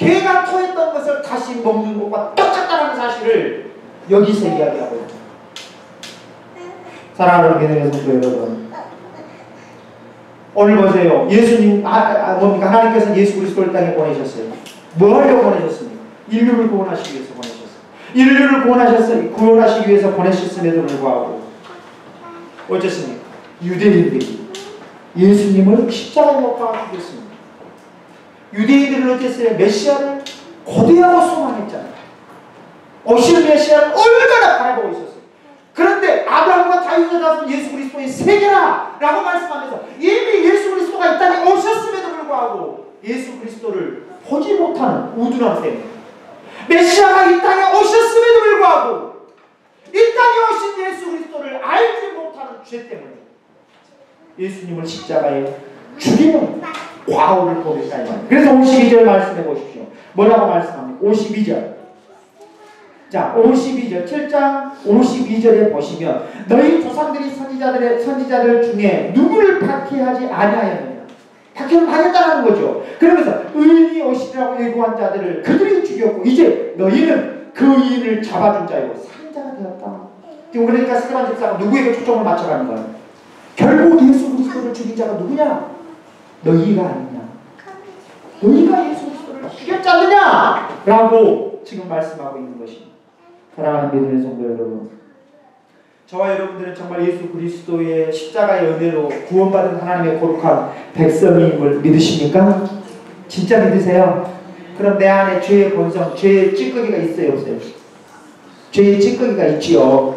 개가 토했던 것을 다시 먹는 것과 똑같다는 사실을 여기서 이야기하고 있습니다. 사랑하는 믿음의 성도 여러분, 오늘 보세요. 예수님, 뭡니까? 하나님께서 예수 그리스도를 땅에 보내셨어요. 뭐 하려고 보내셨습니까? 인류를 구원하시기 위해서 보내셨어요. 인류를 구원하시기 위해서 보내셨음에도 불구하고 어쨌습니까? 유대인들이 예수님을 십자가에 못 박아 죽였습니다. 유대인들은 어땠어요? 메시아를 고대하고 소망했잖아요. 오실 메시아를 얼마나 바라보고 있었어요. 그런데 아브라함과 다윗의 자손 예수 그리스도의 세계라 라고 말씀하면서 이미 예수 그리스도가 이 땅에 오셨음에도 불구하고 예수 그리스도를 보지 못하는 우둔한 셈, 메시아가 이 땅에 오셨음에도 불구하고 이 땅에 오신 예수 그리스도를 알지 못하는 죄 때문에 예수님을 십자가에 죽이는 과오를 보겠다 이 말이에요. 그래서 52절 말씀해 보십시오. 뭐라고 말씀합니까? 52절. 자, 52절, 7장 52절에 보시면 너희 조상들이 선지자들 중에 누구를 박해하지 아니하였느냐. 박해를 당했다는 거죠. 그러면서 의인이 오시리라고 예고한 자들을 그들이 죽였고 이제 너희는 그 의인을 잡아준 자이고 살인자가 되었다. 지금 그러니까 스테반 집사가 누구에게 초점을 맞춰가는 거예요? 결국 예수 그리스도를 죽인 자가 누구냐? 너희가 아니냐. 너희가 예수 그리스도를 죽였지 않느냐? 라고 지금 말씀하고 있는 것입니다. 사랑하는 믿음의 성도 여러분, 저와 여러분들은 정말 예수 그리스도의 십자가의 은혜로 구원받은 하나님의 거룩한 백성임을 믿으십니까? 진짜 믿으세요? 그럼 내 안에 죄의 본성, 죄의 찌꺼기가 있어요, 없어요? 죄의 찌꺼기가 있지요.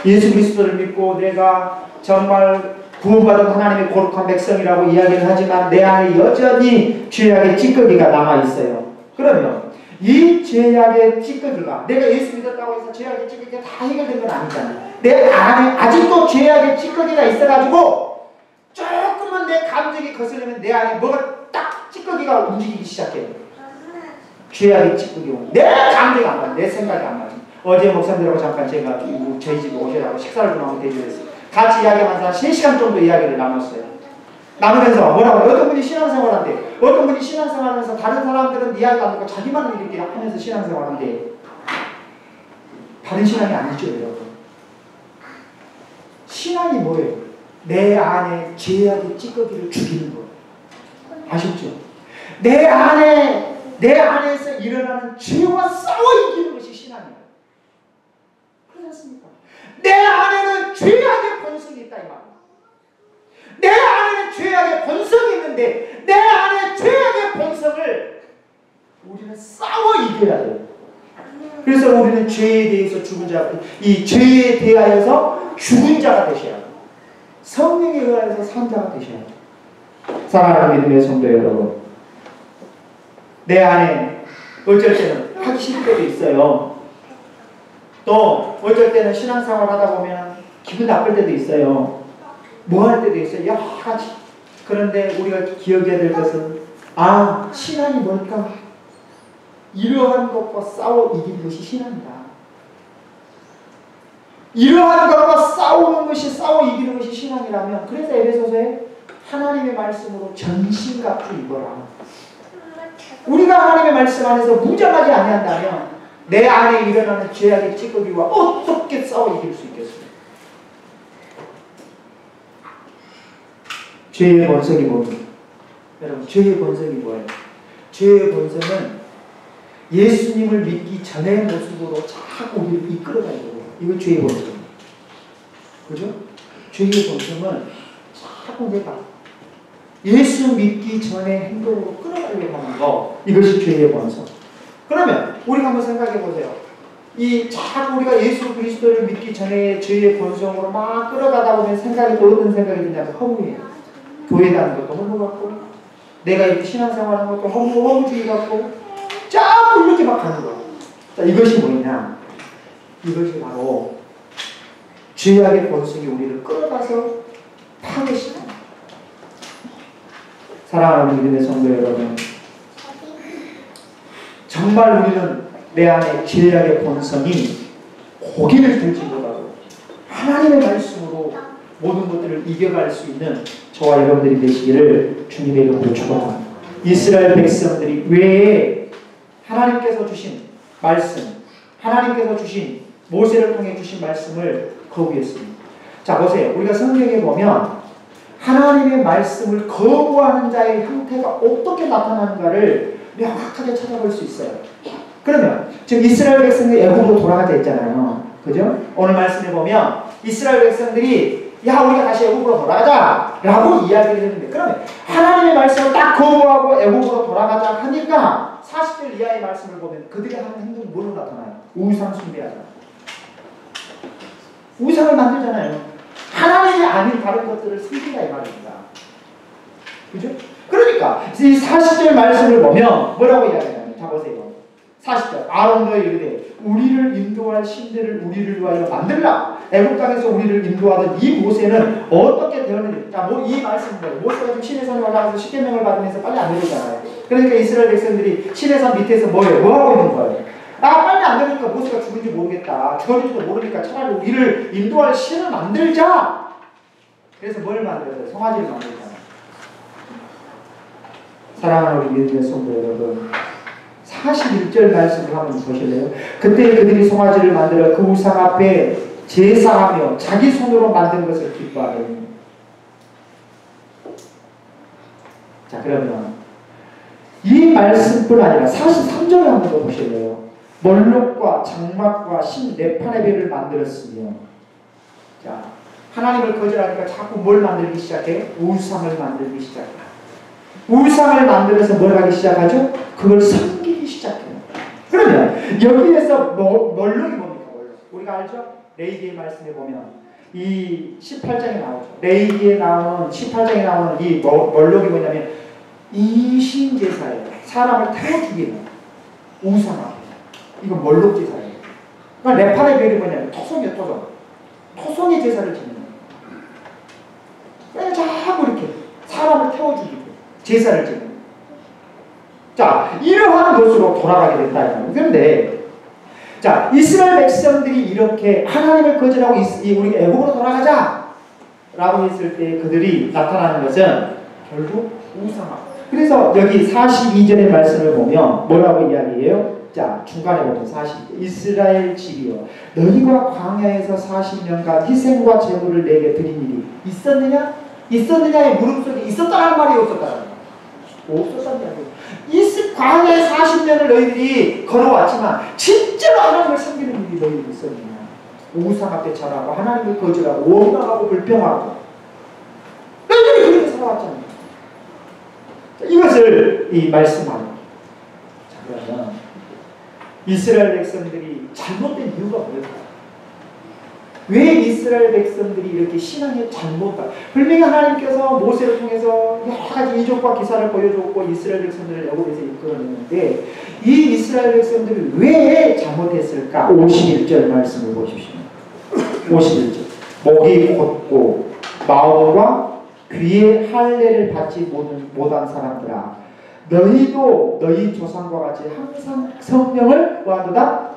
예수 그리스도를 믿고 내가 정말 구원받은 하나님의 거룩한 백성이라고 이야기를 하지만 내 안에 여전히 죄악의 찌꺼기가 남아있어요. 그러면 이 죄악의 찌꺼기가 내가 예수 믿었다고 해서 죄악의 찌꺼기가 다 해결된 건 아니잖아요. 내 안에 아직도 죄악의 찌꺼기가 있어가지고 조금만 내 감정이 거슬리면 내 안에 뭐가 딱 찌꺼기가 움직이기 시작해요. 죄악의 찌꺼기. 내 감정이 안 맞아요. 내 생각이 안 맞아요. 어제 목사님들하고 잠깐 제가 저희 집에 오시라고 식사를 좀 하고 대주했어요. 같이 이야기하면서 한 3시간 정도 이야기를 나눴어요. 나누면서 뭐라고 어떤 분이 신앙생활한대, 어떤 분이 신앙생활하면서 다른 사람들은 이야기 안 듣고 자기만 이렇게 하면서 신앙생활한대. 다른 신앙이 아니죠, 여러분. 신앙이 뭐예요? 내 안에 죄악의 찌꺼기를 죽이는 거예요. 아셨죠? 내 안에서 일어나는 죄와 싸워 이기는 것이 신앙이에요. 그렇지 않습니까? 내 안에는 죄악의 본성이 있다 이 말이에요. 내 안에는 죄악의 본성이 있는데 내 안에 죄악의 본성을 우리는 싸워 이겨야 돼요. 그래서 우리는 죄에 대해서 죽은 자, 이 죄에 대하여서 죽은 자가 되셔야 돼요. 성령에 의하여서 산 자가 되셔야 돼요. 사랑하는 믿음의 성도 여러분, 내 안에 어쩔 때는 하기 싫을 때도 있어요. 또 어쩔 때는 신앙생활 하다 보면 기분 나쁠 때도 있어요. 뭐 할 때도 있어요. 여러 가지. 그런데 우리가 기억해야 될 것은 신앙이 뭘까? 이러한 것과 싸워 이기는 것이 신앙이다. 이러한 것과 싸우는 것이 싸워 이기는 것이 신앙이라면 그래서 에베소서에 하나님의 말씀으로 전신갑주 입어라. 우리가 하나님의 말씀 안에서 무장하지 아니한다면 내 안에 일어나는 죄악의 찌꺼기와 어떻게 싸워 이길 수 있겠습니까? 죄의 본성이 뭡니까? 여러분, 죄의 본성이 뭐예요? 죄의 본성은 예수님을 믿기 전의 모습으로 자꾸 우리를 이끌어가는 거예요. 이거 죄의 본성입니다. 그죠? 죄의 본성은 자꾸 내가 예수 믿기 전의 행동으로 끌어가려고 하는 거, 이것이 죄의 본성. 그러면 우리가 한번 생각해 보세요. 자꾸 우리가 예수 그리스도를 믿기 전에 죄의 본성으로 막 끌어가다 보면 생각이 또 어떤 생각이 드냐면 허무해요. 교회 다니는 것도 허무 같고, 내가 이렇게 신앙생활하는 것도 허무주의 같고, 자꾸 이렇게 막 가는 거예요. 자, 이것이 뭐냐? 이것이 바로 죄악의 본성이 우리를 끌어가서 파괴시킵니다. 사랑하는 믿음의 성도 여러분, 정말 우리는 내 안에 죄악의 본성이 고개를 들지 못하고 하나님의 말씀으로 모든 것들을 이겨갈 수 있는 저와 여러분들이 되시기를 주님의 이름으로 축원합니다. 이스라엘 백성들이 왜 하나님께서 주신 말씀, 하나님께서 주신 모세를 통해 주신 말씀을 거부했습니다. 자, 보세요. 우리가 성경에 보면 하나님의 말씀을 거부하는 자의 형태가 어떻게 나타나는가를 명확하게 찾아볼 수 있어요. 그러면 지금 이스라엘 백성들이 애굽으로 돌아가자 했잖아요. 그죠? 오늘 말씀에 보면 이스라엘 백성들이 야, 우리가 다시 애굽으로 돌아가자 라고 이야기를 했는데, 그러면 하나님의 말씀을 딱 거부하고 애굽으로 돌아가자 하니까 40절 이하의 말씀을 보면 그들이 하는 행동이 뭐로 나타나요? 우상 숭배하자. 우상을 만들잖아요. 하나님이 아닌 다른 것들을 섬기라 이 말입니다. 그죠? 그러니까 이 40절 말씀을 보면 뭐라고 이야기하냐면, 자 보세요. 40절 아론도 이르되 우리를 인도할 신들을 우리를 위하여 만들라. 애굽 땅에서 우리를 인도하던 이 모세는 어떻게 되었는지. 자, 이 말씀은 모세가 지금 시내산에 올라가서 십계명을 받으면서 빨리 안 내리잖아요. 그러니까 이스라엘 백성들이 시내산 밑에서 뭐예요? 뭐 하고 있는 거예요? 아, 빨리 안 되니까 모세가 죽은지 모르겠다. 죽었는지도 모르니까 차라리 우리를 인도할 신을 만들자. 그래서 뭘 만들어요? 송아지를 만들잖아요. 사랑하는 우리 믿음의 성도 여러분, 41절 말씀을 한번 보실래요? 그때 그들이 송아지를 만들어 그 우상 앞에 제사하며 자기 손으로 만든 것을 기뻐하더니. 자, 그러면 이 말씀뿐 아니라 43절을 한번 더 보실래요? 몰록과 장막과 신 네파네벨을 만들었으며. 자, 하나님을 거절하니까 자꾸 뭘 만들기 시작해? 우상을 만들기 시작해. 우상을 만들어서 뭘 하기 시작하죠? 그걸 섬기기 시작해요. 그러면 여기에서 몰록이 뭡니까? 몰록. 우리가 알죠? 레위기의 말씀에 보면 이 18장에 나오죠. 레위기에 나오는 18장에 나오는 이 몰록이 뭐냐면 이신제사예요. 사람을 태워 죽이는 우상 앞에. 이건 몰록 제사예요. 그러니까 네파네벨이 뭐냐면 토성이에요. 토성의 제사를 지내는 거예요. 자꾸 이렇게 사람을 태워 죽이고 제사를 지내는 거예요. 자, 이러한 것으로 돌아가게 된다. 그런데 자, 이스라엘 백성들이 이렇게 하나님을 거절하고 우리 애굽으로 돌아가자 라고 했을 때 그들이 나타나는 것은 결국 우상화. 그래서 여기 42절의 말씀을 보면 뭐라고 이야기해요? 자, 중간에 보면 40절 이스라엘 집이여 너희가 광야에서 40년간 희생과 제물을 내게 드린 일이 있었느냐? 있었느냐의 물음속에 있었다는 말이 없었다는 말이에요. 없었다는 말이에요. 광야에 40년을 너희들이 걸어왔지만 진짜로 하나님을 섬기는 일이 너희들이 있었느냐? 우상 앞에 절하고 하나님을 거절하고 원망하고 불평하고 너희들이 그렇게 살아왔잖아요. 이것을 이 말씀하는. 자, 그러면 이스라엘 백성들이 잘못된 이유가 뭘까요? 왜 이스라엘 백성들이 이렇게 신앙에 잘못다? 분명히 하나님께서 모세를 통해서 여러 가지 이적과 기사를 보여줬고 이스라엘 백성들을 애굽에서 이끌어냈는데 이 이스라엘 백성들이 왜 잘못했을까? 51절 말씀을 보십시오. 51절 목이 곧고 마음과 귀에 할례를 받지 못한 사람들아 너희도 너희 조상과 같이 항상 성령을 뭐하도다?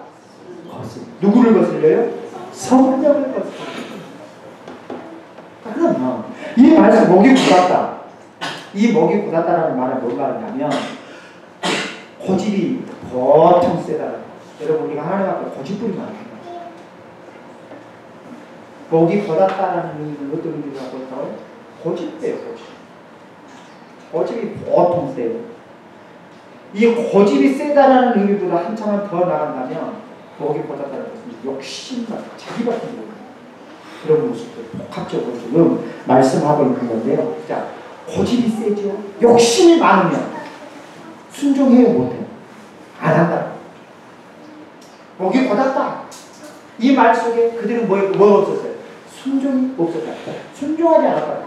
누구를 거슬려요? 성령을 거슬려요. 그러면 이 말씀 목이 굳었다. 이 목이 굳었다라는 말은 뭔 말이냐면 고집이 보통 세다. 여러분 우리가 하나님 앞에 고집부리면 안 돼요. 목이 굳었다라는 의미는 어떤 의미를 갖고 있다고요? 고집돼요. 고집이 보통 세요. 이 고집이 세다라는 의미보다 한참은 더 나간다면 목이 굳었다는 것은 욕심과 자기 같은 거 그런 모습들 복합적으로 지금 말씀하고 있는 건데요. 자, 고집이 세죠. 욕심이 많으면 순종해요 못해요? 안 한다. 목이 굳었다. 이 말 속에 그들은 뭐가 없었어요? 순종이 없었다. 순종하지 않았다.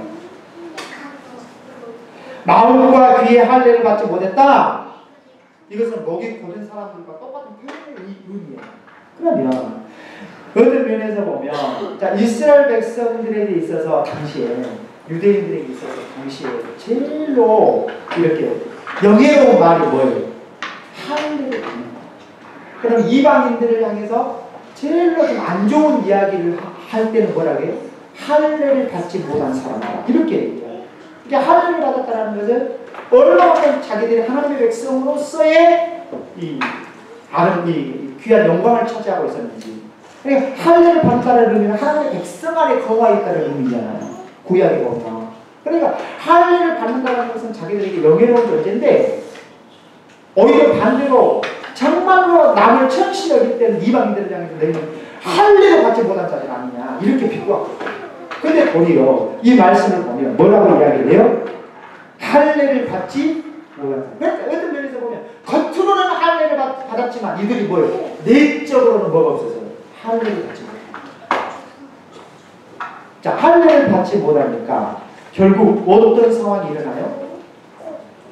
마음과 귀에 할례를 받지 못했다. 이것은 목이 고든 사람들과 똑같은 표현의 의미예요. 그러면 어떤 면에서 보면 자, 이스라엘 백성들에게 있어서 당시에 유대인들에게 있어서 당시에 제일로 이렇게 영예로운 말이 뭐예요? 할례를 받는 거. 그럼 이방인들을 향해서 제일로 좀 안 좋은 이야기를 할 때는 뭐라고 해요? 할례를 받지 못한 사람이다. 이렇게 얘기해요. 이게 할례를 받았다는 것은 얼마만큼 자기들이 하나님의 백성으로서의 이 아는 이 귀한 영광을 차지하고 있었는지. 그러니까 할례를 받는다는 의미는 하나님의 백성 안에 거하 있다는 의미잖아요. 구약에 보면. 그러니까 할례를 받는다는 것은 자기들에게 영예로운 존재인데 오히려 반대로 정말로 남을 천시 여길 때는 이방인들을 향해서 너희는 할례를 받지 못한 자들 아니냐 이렇게 비교하고 있어요. 근데 도리어 이 말씀을 보면 뭐라고 이야기를 해요? 할례를 받지 못한 자. 그러니까 어떤 면에서 보면 겉으로는 할례를 받았지만 이들이 뭐예요? 내적으로는 뭐가 없어서 할례를 받지 못해요. 자, 할례를 받지 못하니까 결국 어떤 상황이 일어나요?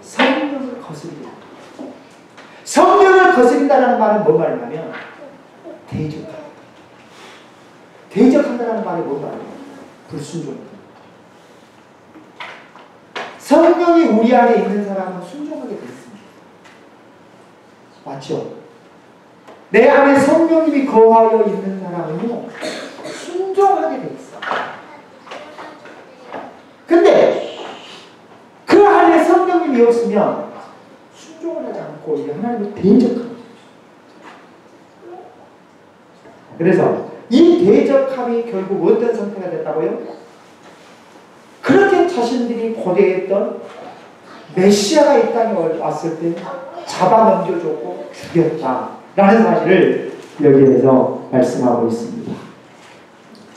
성령을 거스립니다. 성령을 거스린다는 말은 뭔 말이냐면 대적한다. 대적한다는 말이 뭔 말이에요? 불순종입니다. 성령이 우리 안에 있는 사람은 순종하게 되어 있습니다. 맞죠? 내 안에 성령님이 거하여 있는 사람은요 순종하게 되어 있어. 근데 그 안에 성령님이 없으면 순종을 하지 않고 이제 하나님을 대적합니다. 그래서 이 대적함이 결국 어떤 상태가 됐다고요? 그렇게 자신들이 고대했던 메시아가 이 땅에 왔을 때 잡아넘겨줬고 죽였다라는 사실을 여기에서 말씀하고 있습니다.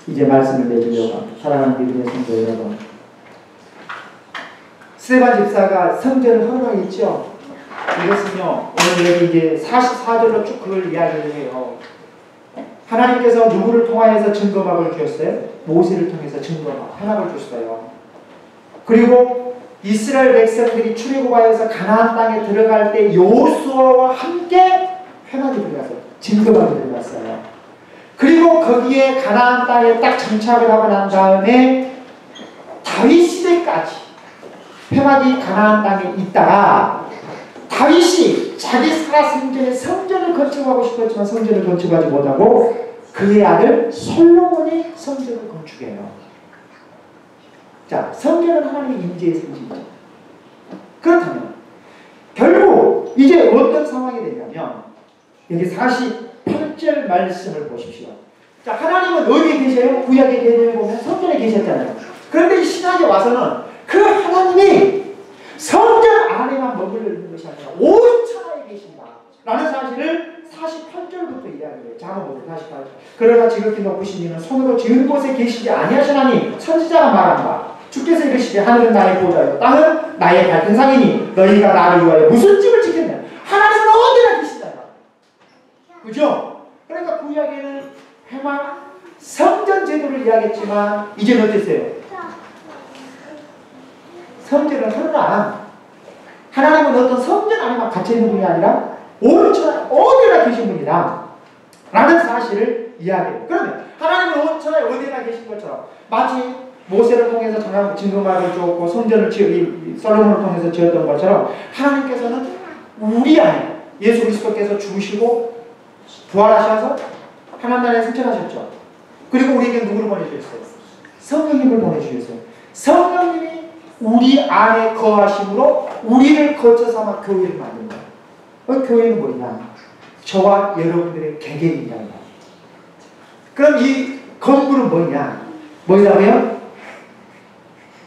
이제 말씀을 내주려고 합니다. 사랑하는 믿음의 성도 여러분, 스데반 집사가 성전을 헌화했죠. 이것은요 오늘 여기 이제 44절로 쭉 그걸 이야기를 해요. 하나님께서 누구를 통하여서 증거막을 주셨어요? 모세를 통해서 증거막, 헌납을 주셨어요. 그리고 이스라엘 백성들이 출애굽하여서 가나안 땅에 들어갈 때 여호수아와 함께 헌납이 들어갔어요. 증거막이 들어갔어요. 그리고 거기에 가나안 땅에 딱 정착을 하고 난 다음에 다윗 시대까지 회막이 가나안 땅에 있다가 다윗이 자기 사생전에 성전을 건축하고 싶었지만 성전을 건축하지 못하고 그의 아들 솔로몬이 성전을 건축해요. 자, 성전은 하나님의 임재의 상징이죠. 그렇다면 결국 이제 어떤 상황이 되냐면 여기 48절 말씀을 보십시오. 자, 하나님은 어디에 계세요? 구약의 개념에 보면 성전에 계셨잖아요. 그런데 이 신약에 와서는 그 하나님이 성전 안에만 머물러 있는 것이 아니라 온 천하에 계신다 라는 사실을 48절부터 이야기해요. 잠언 48절. 그러나 지극히 높으신 이는 손으로 지은 곳에 계시지 아니하시나니 선지자가 말한다. 주께서 이르시되 하늘은 나의 보좌요 땅은 나의 발등상이니 너희가 나를 위하여 무슨 집을 짓겠냐. 하나님은 어디나 계시다. 그죠? 그러니까 구약에는 회막 성전 제도를 이야기했지만 이제는 어땠어요? 성전은 하나. 하나님은 어떤 성전 안에만 갇혀있는 분이 아니라 온 천하에 어디나 계신 분이다 라는 사실을 이야기해요. 그러면 하나님은 온 천하에 어디나 계신 것처럼 마치 모세를 통해서 증거막을 주었고 성전을 솔로몬을 통해서 지었던 것처럼 하나님께서는 우리 안에 예수 그리스도께서 죽으시고 부활하셔서 하나님 나라에 승천하셨죠. 그리고 우리에게 누구를 보내주셨어요? 성령님을 보내주셨어요. 성령님이 우리 안에 거하심으로 우리를 거쳐 삼아 교회를 만든 거예요. 그 교회는 뭐냐? 저와 여러분들의 개개인이냐. 그럼 이 건물은 뭐냐? 뭐냐고요?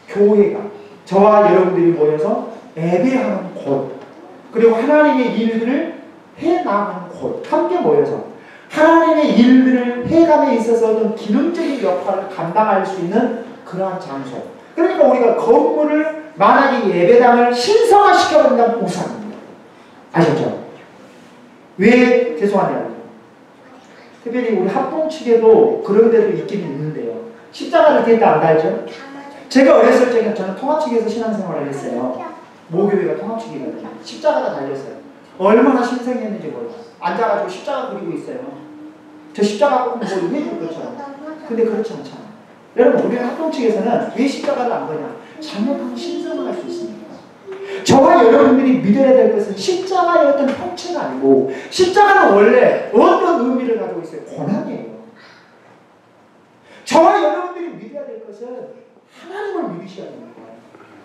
교회가 저와 여러분들이 모여서 예배하는 곳, 그리고 하나님의 일들을 해나가는 곳, 함께 모여서 하나님의 일들을 해감에 있어서 어떤 기능적인 역할을 감당할 수 있는 그러한 장소. 그러니까 우리가 건물을 만약에 예배당을 신성화시켜버린다면 우상입니다. 아셨죠? 왜 죄송하네요. 특별히 우리 합동 측에도 그런 데도 있긴 있는데요. 십자가를 댔다 안 달죠? 제가 어렸을 적에 저는 통합측에서 신앙생활을 했어요. 모교회가 통합측이거든요. 십자가가 달렸어요. 얼마나 신성했는지 몰라요. 앉아가지고 십자가 그리고 있어요. 저 십자가 보면 뭐 해줄 것처럼. 근데 그렇지 않잖아요. 여러분, 우리 합동 측에서는 왜 십자가를 안 거냐? 잘못하면 신성을 할 수 있습니다. 저와 여러분들이 믿어야 될 것은 십자가의 어떤 형체가 아니고 십자가는 원래 어떤 의미를 가지고 있어요? 고난이에요. 저와 여러분들이 믿어야 될 것은 하나님을 믿으셔야 됩니다.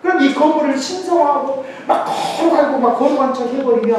그럼 이 건물을 신성화하고 막 거룩하고 막 거룩한 척 해버리면